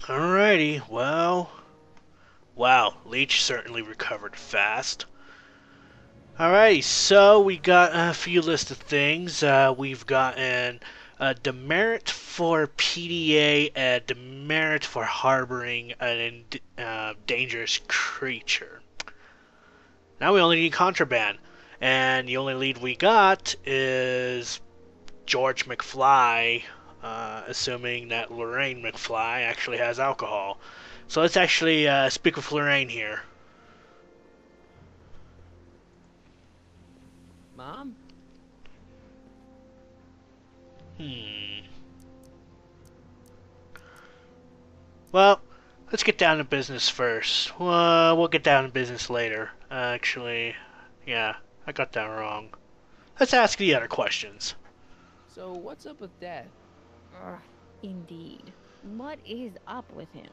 Alrighty, well, wow, Leech certainly recovered fast. Alrighty, so we got a few list of things. We've gotten a demerit for PDA, a demerit for harboring an dangerous creature. Now we only need contraband, and the only lead we got is George McFly, assuming that Lorraine McFly actually has alcohol. So let's actually speak with Lorraine here. Mom? Hmm. Well, let's get down to business first. We'll get down to business later. Actually, yeah, I got that wrong. Let's ask the other questions. So what's up with Dad? Ugh, indeed. What is up with him?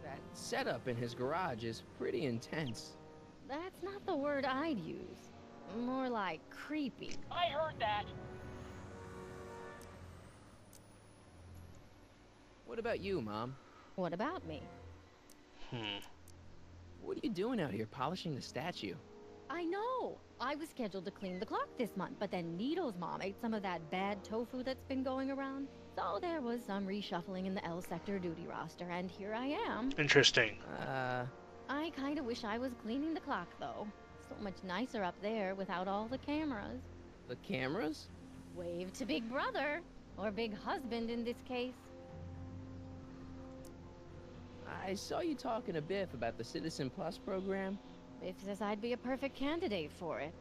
That setup in his garage is pretty intense. That's not the word I'd use. More like creepy. I heard that. What about you, Mom? What about me? Hmm. What are you doing out here polishing the statue? I know! I was scheduled to clean the clock this month, but then Needle's mom ate some of that bad tofu that's been going around. So there was some reshuffling in the L sector duty roster, and here I am. Interesting. I kinda wish I was cleaning the clock, though. So much nicer up there without all the cameras. The cameras? Wave to Big Brother, or Big Husband in this case. I saw you talking to Biff about the Citizen Plus program. Biff says I'd be a perfect candidate for it.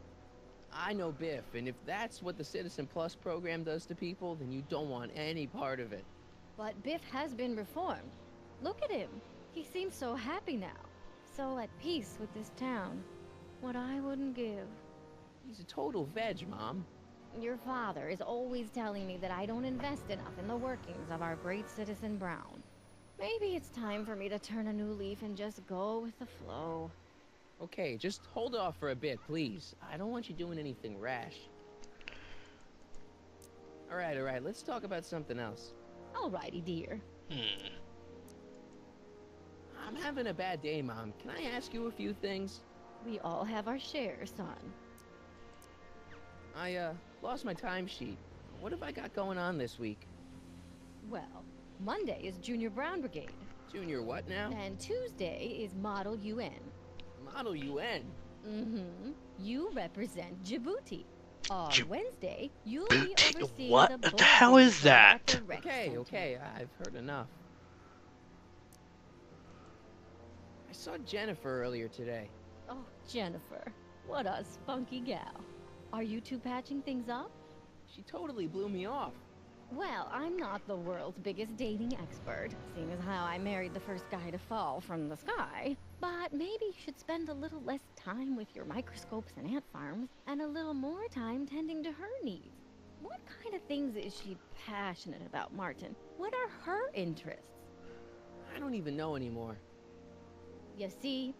I know Biff, and if that's what the Citizen Plus program does to people, then you don't want any part of it. But Biff has been reformed. Look at him. He seems so happy now. So at peace with this town. What I wouldn't give. He's a total veg, Mom. Your father is always telling me that I don't invest enough in the workings of our great citizen Brown. Maybe it's time for me to turn a new leaf and just go with the flow. Okay, just hold off for a bit, please. I don't want you doing anything rash. Alright, let's talk about something else. Alrighty, dear. I'm having a bad day, Mom. Can I ask you a few things? We all have our share, son. I, lost my timesheet. What have I got going on this week? Well, Monday is Junior Brown Brigade. Junior what now? And Tuesday is Model UN. Model UN. Mm-hmm. You represent Djibouti. On Wednesday, you'll be Djibouti? overseeing What the the hell is board at that? the rec Okay, center. okay, I've heard enough. I saw Jennifer earlier today. Oh, Jennifer. What a spunky gal. Are you two patching things up? She totally blew me off. Well, I'm not the world's biggest dating expert, seeing as how I married the first guy to fall from the sky. But maybe you should spend a little less time with your microscopes and ant farms, and a little more time tending to her needs. What kind of things is she passionate about, Martin? What are her interests? I don't even know anymore. You see?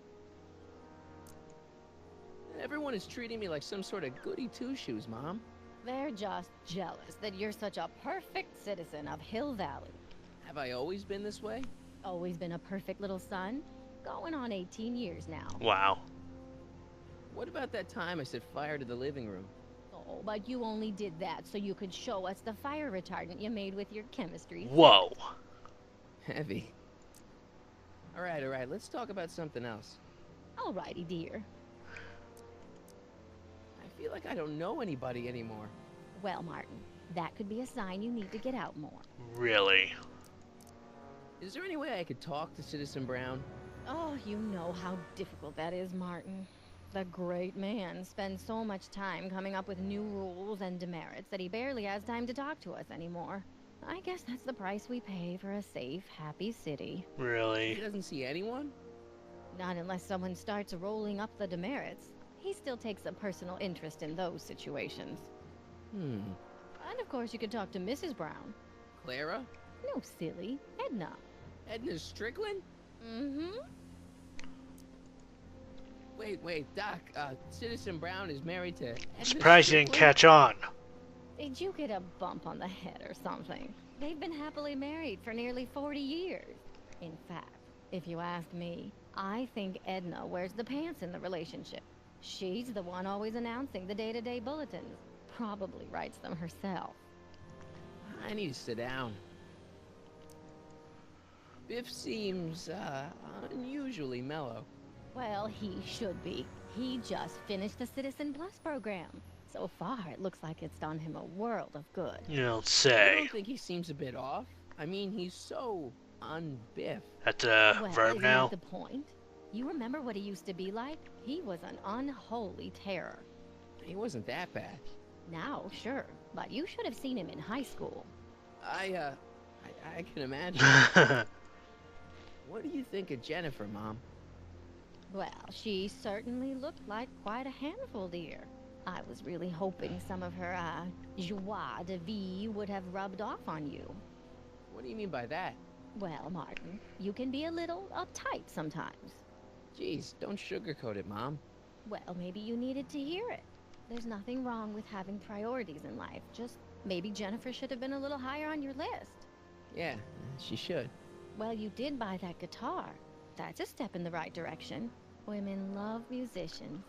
Everyone is treating me like some sort of goody two-shoes, Mom. They're just jealous that you're such a perfect citizen of Hill Valley. Have I always been this way? Always been a perfect little son. Going on 18 years now. Wow. What about that time I set fire to the living room? Oh, but you only did that so you could show us the fire retardant you made with your chemistry. Whoa. Heavy. Alright, let's talk about something else. Alrighty, dear. I feel like I don't know anybody anymore. Well, Martin, that could be a sign you need to get out more. Really? Is there any way I could talk to Citizen Brown? Oh, you know how difficult that is, Martin. The great man spends so much time coming up with new rules and demerits that he barely has time to talk to us anymore. I guess that's the price we pay for a safe, happy city. He Really? doesn't see anyone? Not unless someone starts rolling up the demerits. He still takes a personal interest in those situations. And of course you could talk to Mrs. Brown. Clara? No, silly. Edna. Edna Strickland? Mm-hmm. Wait, Doc, Citizen Brown is married to Edna Surprised you didn't Strickland? catch on. Did you get a bump on the head or something? They've been happily married for nearly 40 years. In fact, if you ask me, I think Edna wears the pants in the relationship. She's the one always announcing the day-to-day bulletins. Probably writes them herself. I need to sit down. Biff seems, unusually mellow. Well, he should be. He just finished the Citizen Plus program. So far, it looks like it's done him a world of good. You don't I say. don't think he seems a bit off. I mean, he's so un-Biff. That's a Well, verb isn't now. that the point? You remember what he used to be like? He was an unholy terror. He wasn't that bad. Now, sure, but you should have seen him in high school. I can imagine. What do you think of Jennifer, Mom? Well, she certainly looked like quite a handful, dear. I was really hoping some of her, joie de vivre would have rubbed off on you. What do you mean by that? Well, Martin, you can be a little uptight sometimes. Jeez, don't sugarcoat it, Mom. Well, maybe you needed to hear it. There's nothing wrong with having priorities in life. Just maybe Jennifer should have been a little higher on your list. Yeah, she should. Well, you did buy that guitar. That's a step in the right direction. Women love musicians.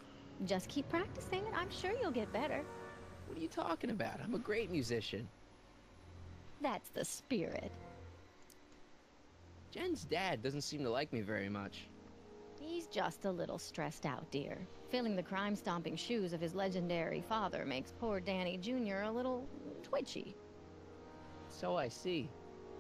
Just keep practicing and I'm sure you'll get better. What are you talking about? I'm a great musician. That's the spirit. Jen's dad doesn't seem to like me very much. He's just a little stressed out, dear. Filling the crime-stomping shoes of his legendary father makes poor Danny Jr. a little twitchy. So I see.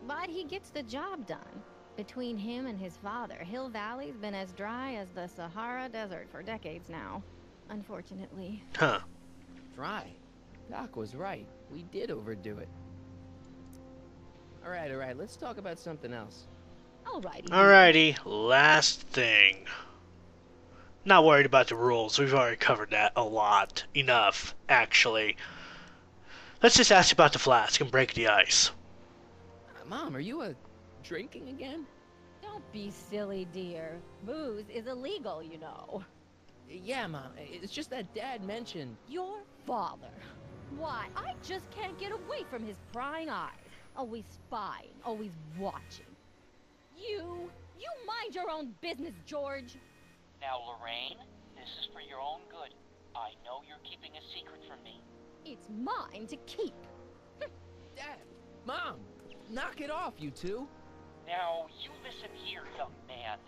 But he gets the job done. Between him and his father, Hill Valley's been as dry as the Sahara Desert for decades now. Unfortunately. Huh. Dry. Doc was right. We did overdo it. Alright, let's talk about something else. Alrighty. Alrighty, last thing. Not worried about the rules. We've already covered that a lot. Enough, actually. Let's just ask about the flask and break the ice. Mom, are you, drinking again? Don't be silly, dear. Booze is illegal, you know. Yeah, Mom. It's just that Dad mentioned... Your father. Why, I just can't get away from his prying eyes. Always spying, always watching. You mind your own business, George. Now, Lorraine, this is for your own good. I know you're keeping a secret from me. It's mine to keep. Dad! Mom! Knock it off, you two! Now, you listen here, young man.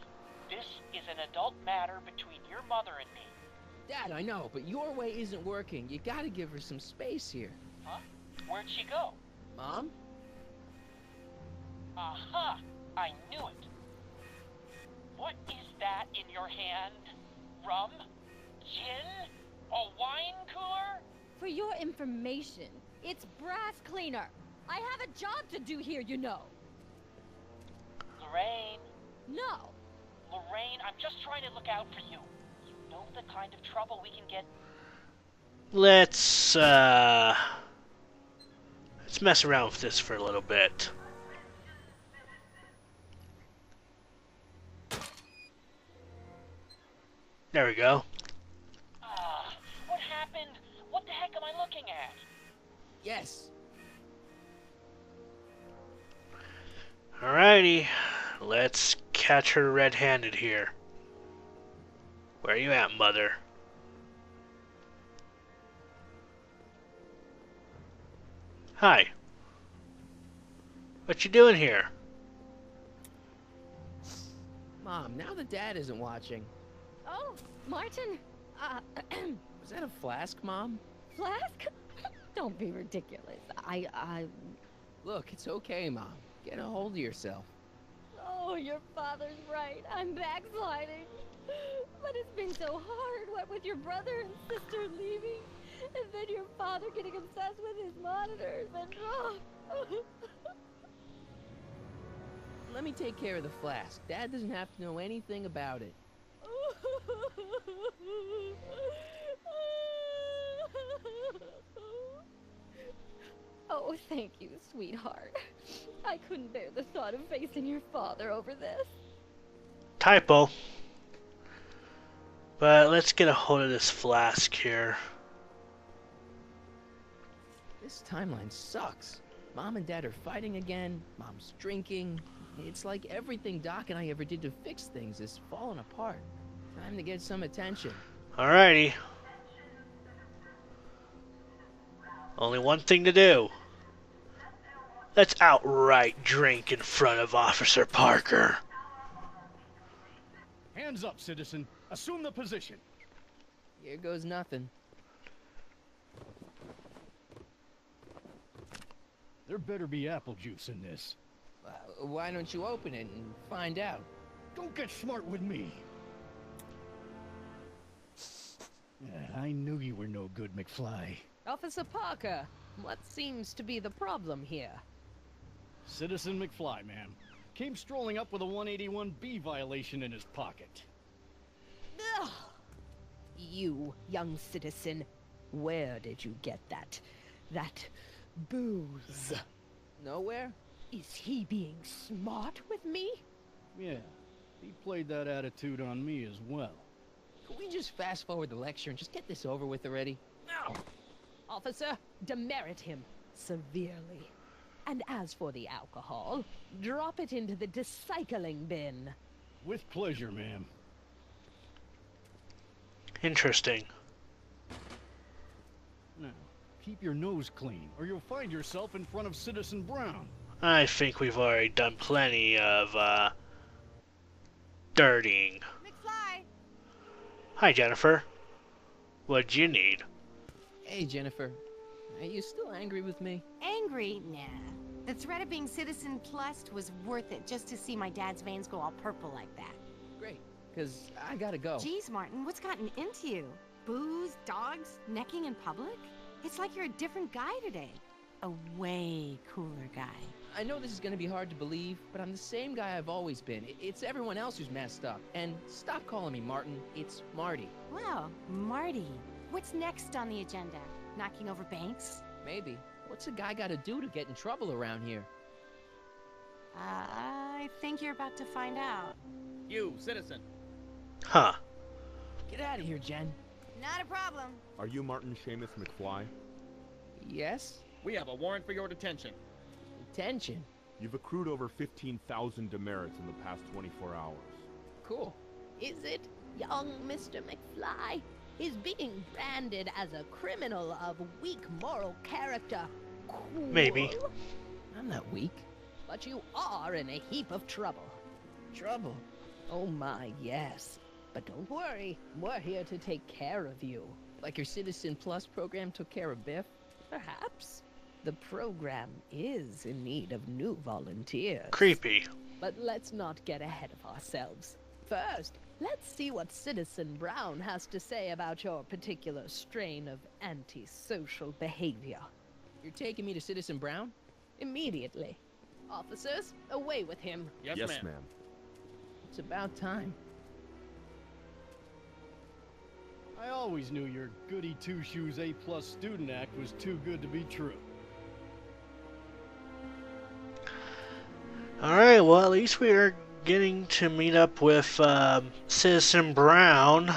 This is an adult matter between your mother and me. Dad, I know, but your way isn't working. You gotta give her some space here. Huh? Where'd she go? Mom? Aha! I knew it. What is that in your hand? Rum? Gin? A wine cooler? For your information, it's brass cleaner. I have a job to do here, you know. Lorraine, No. Lorraine, I'm just trying to look out for you. You know the kind of trouble we can get. Let's mess around with this for a little bit. There we go. What happened? What the heck am I looking at? Yes. Alrighty, let's catch her red-handed here. Where are you at, Mother? Hi. What you doing here? Mom, now that Dad isn't watching. Oh, Martin. Was that a flask, Mom? Flask? Don't be ridiculous. Look, it's okay, Mom. Get a hold of yourself. Oh, your father's right. I'm backsliding. But it's been so hard, what with your brother and sister leaving, and then your father getting obsessed with his monitors, and Let me take care of the flask. Dad doesn't have to know anything about it. Oh, thank you, sweetheart. I couldn't bear the thought of facing your father over this. Typo. But let's get a hold of this flask here. This timeline sucks. Mom and Dad are fighting again. Mom's drinking. It's like everything Doc and I ever did to fix things is falling apart. Time to get some attention. Alrighty. Only one thing to do. Let's outright drink in front of Officer Parker. Hands up, citizen. Assume the position. Here goes nothing. There better be apple juice in this. Why don't you open it and find out? Don't get smart with me. I knew you were no good, McFly. Officer Parker, what seems to be the problem here? Citizen McFly, ma'am. Came strolling up with a 181B violation in his pocket. Ugh. You, young citizen, where did you get that booze? Nowhere? Is he being smart with me? Yeah, he played that attitude on me as well. Could we just fast forward the lecture and just get this over with already? No. Officer, demerit him severely. And as for the alcohol, drop it into the recycling bin. With pleasure, ma'am. Interesting. Now, keep your nose clean, or you'll find yourself in front of Citizen Brown. I think we've already done plenty of, dirtying. McFly! Hi, Jennifer. What'd you need? Hey, Jennifer. Are you still angry with me? Angry? Nah. The threat of being Citizen Plus was worth it just to see my dad's veins go all purple like that. Great, because I gotta go. Jeez, Martin, what's gotten into you? Booze, dogs, necking in public? It's like you're a different guy today. A way cooler guy. I know this is gonna be hard to believe, but I'm the same guy I've always been. It's everyone else who's messed up. And stop calling me Martin. It's Marty. Wow, Marty. What's next on the agenda? Knocking over banks? Maybe. What's a guy gotta do to get in trouble around here? I think you're about to find out. You, citizen. Huh. Get out of here, Jen. Not a problem. Are you Martin Seamus McFly? Yes? We have a warrant for your detention. Detention. You've accrued over 15,000 demerits in the past 24 hours. Cool. Is it, young Mr. McFly? Is being branded as a criminal of weak moral character cool? Maybe. I'm not weak. But you are in a heap of trouble. Trouble? Oh my, yes. But don't worry, we're here to take care of you. Like your Citizen Plus program took care of Biff? Perhaps. The program is in need of new volunteers. Creepy. But let's not get ahead of ourselves. First, let's see what Citizen Brown has to say about your particular strain of antisocial behavior. You're taking me to Citizen Brown? Immediately. Officers, away with him. Yes, ma'am. It's about time. I always knew your goody two-shoes A+ student act was too good to be true. Alright, well, at least we are getting to meet up with Citizen Brown.